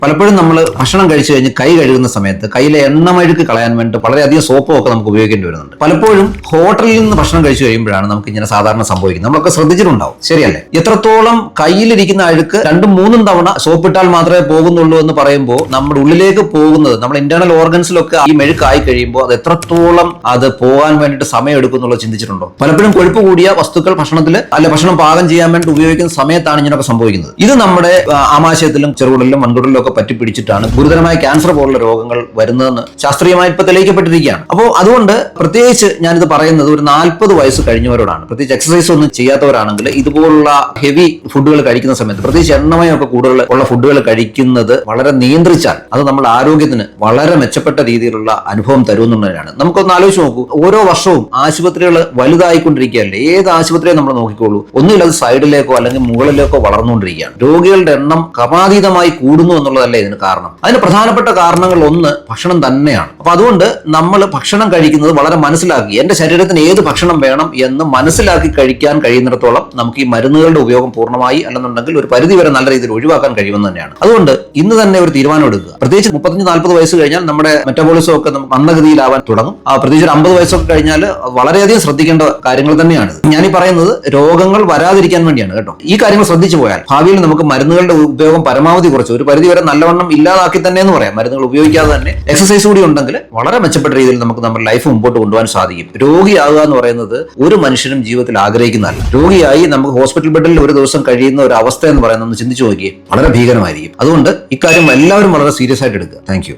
പലപ്പോഴും നമ്മൾ ഭക്ഷണം കഴിച്ചു കഴിഞ്ഞ് കൈ കഴുകുന്ന സമയത്ത് കയ്യിലെ എണ്ണമഴുക്ക് കളയാൻ വേണ്ടി വളരെയധികം സോപ്പും ഒക്കെ നമുക്ക് ഉപയോഗിക്കേണ്ടി വരുന്നുണ്ട്. പലപ്പോഴും ഹോട്ടലിൽ നിന്ന് ഭക്ഷണം കഴിച്ചു കഴിയുമ്പോഴാണ് നമുക്ക് ഇങ്ങനെ സാധാരണ സംഭവിക്കുന്നത്. നമ്മളൊക്കെ ശ്രദ്ധിച്ചിട്ടുണ്ടാവും, ശരിയല്ലേ? എത്രത്തോളം കയ്യിലിരിക്കുന്ന അഴുക്ക് 2-3 തവണ സോപ്പിട്ടാൽ മാത്രമേ പോകുന്നുള്ളൂ എന്ന് പറയുമ്പോൾ നമ്മുടെ ഉള്ളിലേക്ക് പോകുന്നത്, നമ്മുടെ ഇന്റേണൽ ഓർഗൻസിലൊക്കെ ഈ മെഴുക്കായി കഴിയുമ്പോൾ അത് എത്രത്തോളം അത് പോകാൻ വേണ്ടിയിട്ട് സമയം എടുക്കും എന്നുള്ളത് ചിന്തിച്ചിട്ടുണ്ടോ? പലപ്പോഴും കൊഴുപ്പ് കൂടിയ വസ്തുക്കൾ ഭക്ഷണത്തിൽ ഭക്ഷണം പാകം ചെയ്യാൻ വേണ്ടി ഉപയോഗിക്കുന്ന സമയത്താണ് ഇങ്ങനെയൊക്കെ സംഭവിക്കുന്നത്. ഇത് നമ്മുടെ ആമാശയത്തിലും ചെറുകുടലിലും വൻകുടലിലും ഒക്കെ പറ്റിപ്പിടിച്ചിട്ടാണ് ഗുരുതരമായ ക്യാൻസർ പോലുള്ള രോഗങ്ങൾ വരുന്നതെന്ന് ശാസ്ത്രീയമായി ഇപ്പൊ തെളിയിക്കപ്പെട്ടിരിക്കുകയാണ്. അപ്പോൾ അതുകൊണ്ട് പ്രത്യേകിച്ച് ഞാനിത് പറയുന്നത് ഒരു 40 വയസ്സ് കഴിഞ്ഞവരോടാണ്. പ്രത്യേകിച്ച് എക്സസൈസ് ഒന്നും ചെയ്യാത്തവരാണെങ്കിൽ ഇതുപോലുള്ള ഹെവി ഫുഡുകൾ കഴിക്കുന്ന സമയത്ത്, പ്രത്യേകിച്ച് എണ്ണമയൊക്കെ കൂടുതൽ ഉള്ള ഫുഡുകൾ കഴിക്കുന്നത് വളരെ നിയന്ത്രിച്ചാൽ അത് നമ്മുടെ ആരോഗ്യത്തിന് വളരെ മെച്ചപ്പെട്ട രീതിയിലുള്ള അനുഭവം തരുമെന്നുള്ളതാണ്. നമുക്കൊന്ന് ആലോചിച്ച് നോക്കൂ. ഓരോ വർഷവും ആശുപത്രികൾ വലുതായിക്കൊണ്ടിരിക്കുകയല്ലേ? ഏത് ആശുപത്രിയെ നമ്മൾ നോക്കിക്കോളൂ, ഒന്നുമില്ല അത് സൈഡിലേക്കോ അല്ലെങ്കിൽ മുകളിലേക്കോ വളർന്നുകൊണ്ടിരിക്കുകയാണ്. രോഗികളുടെ എണ്ണം ക്രമാതീതമായി കൂടുന്നു എന്നുള്ളതല്ലേ ഇതിന് കാരണം. അതിന് പ്രധാനപ്പെട്ട കാരണങ്ങൾ ഒന്ന് ഭക്ഷണം തന്നെയാണ്. അപ്പൊ അതുകൊണ്ട് നമ്മൾ ഭക്ഷണം കഴിക്കുന്നത് വളരെ മനസ്സിലാക്കി, എന്റെ ശരീരത്തിന് ഏത് ഭക്ഷണം വേണം എന്ന് മനസ്സിലാക്കി കഴിക്കാൻ കഴിയുന്നിടത്തോളം നമുക്ക് ഈ മരുന്നുകളുടെ ഉപയോഗം പൂർണ്ണമായി അല്ലെന്നുണ്ടെങ്കിൽ ഒരു പരിധി വരെ നല്ല രീതിയിൽ ഒഴിവാക്കാൻ കഴിയുമെന്ന് തന്നെയാണ്. അതുകൊണ്ട് ഇന്ന് തന്നെ ഒരു തീരുമാനം എടുക്കുക. പ്രത്യേകിച്ച് 35-40 വയസ്സ് കഴിഞ്ഞാൽ നമ്മുടെ മെറ്റബോളിസം ഒക്കെ മന്ദഗതിയിലാവാൻ തുടങ്ങും. പ്രത്യേകിച്ച് 50 വയസ്സൊക്കെ കഴിഞ്ഞാൽ വളരെയധികം ശ്രദ്ധിക്കേണ്ട കാര്യങ്ങൾ തന്നെയാണ്. ഞാനീ പറയുന്നത് രോഗങ്ങൾ വരാതിരിക്കാൻ വേണ്ടിയാണ് കേട്ടോ. ഈ കാര്യങ്ങൾ ശ്രദ്ധിച്ചു പോയാൽ ഭാവിയിൽ നമുക്ക് മരുന്നുകളുടെ ഉപയോഗം പരമാവധി കുറച്ച് ഒരു പരിധി വരെ നല്ലവണ്ണം ഇല്ലാതാക്കി തന്നെ എന്ന് പറയാം. മരുന്നുകൾ ഉപയോഗിക്കാതെ തന്നെ എക്സസൈസ് കൂടി ഉണ്ടെങ്കിൽ വളരെ മെച്ചപ്പെട്ട രീതിയിൽ നമുക്ക് നമ്മുടെ ലൈഫ് മുമ്പോട്ട് കൊണ്ടുപോകാൻ സാധിക്കും. രോഗിയാകുക എന്ന് പറയുന്നത് ഒരു മനുഷ്യനും ജീവിതത്തിൽ ആഗ്രഹിക്കുന്നതല്ല. രോഗിയായി നമുക്ക് ഹോസ്പിറ്റൽ ബെഡിൽ ഒരു ദിവസം കഴിയുന്ന ഒരു അവസ്ഥ എന്ന് പറയുന്നത് ഒന്ന് ചിന്തിച്ചു നോക്കിയേ, വളരെ ഭീകരമായിരിക്കും. അതുകൊണ്ട് ഇക്കാര്യം എല്ലാവരും വളരെ സീരിയസ് ആയിട്ട് എടുക്കുക. Thank you.